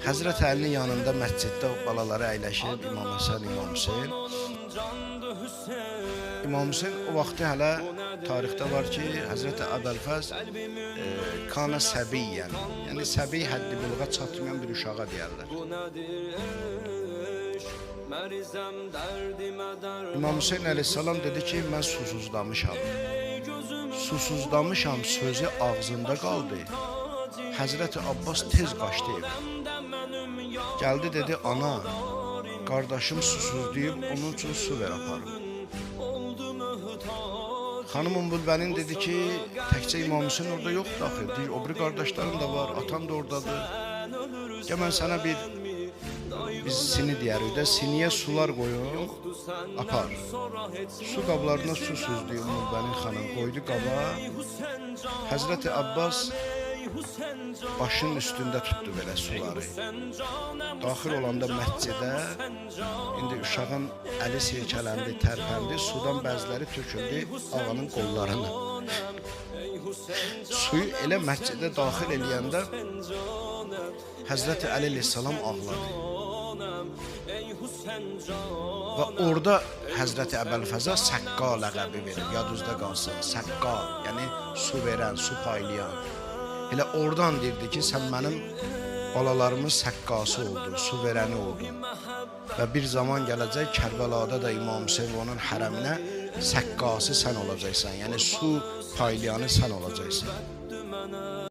Həzrət Əlinin yanında məsciddə balaları əyləşib İmam Həsən, İmam Hüseyn. İmam Hüseyn o vaxtı hələ tarixdə var ki, Həzrət Əbəlfəz kana səbiyyən, yəni səbiy həddi buluğa çatmayan bir uşağa deyərlər. İmam Hüseyn əleyhissalam dedi ki, mən susuzlamışam. Susuzlamışam sözü ağzında qaldı. Həzrət Abbas tez qaçdı evə. Gəldi dedi, ana, qardaşım susuzlayıb, onun üçün su ver aparım. Xanım Ümbülbənin dedi ki, təkcə İmam Hüseyn orada yoxdur axı. Deyir, o biri qardaşlarım da var, atan da oradadır. Gəl mən sənə biz sini deyərik də, siniyə sular qoyun, apar. Su qablarına su süzdü Ümbülbənin xanım, qoydu qaba. Həzrət Abbas başının üstündə tutdu belə suları. Daxil olanda məscidə, indi uşağın əli sirkələndi, tərpəndi, sudan bəziləri töküldü ağanın qollarına. Suyu elə məscidə daxil eləyəndə Həzrət Əli əleyhissalam ağladı. Və orada Həzrət Əbəlfəzə Səqqa ləqəbi verib, yadınızda qalsın. Səqqa, yəni su verən, su paylayan. Elə oradan deyirdi ki, sən mənim balalarımın səqqası oldun, su verəni oldun. Və bir zaman gələcək Kərbəlada da İmam Hüseyn onun hərəminə səqqası sən olacaqsan, yəni su paylayanı sən olacaqsan.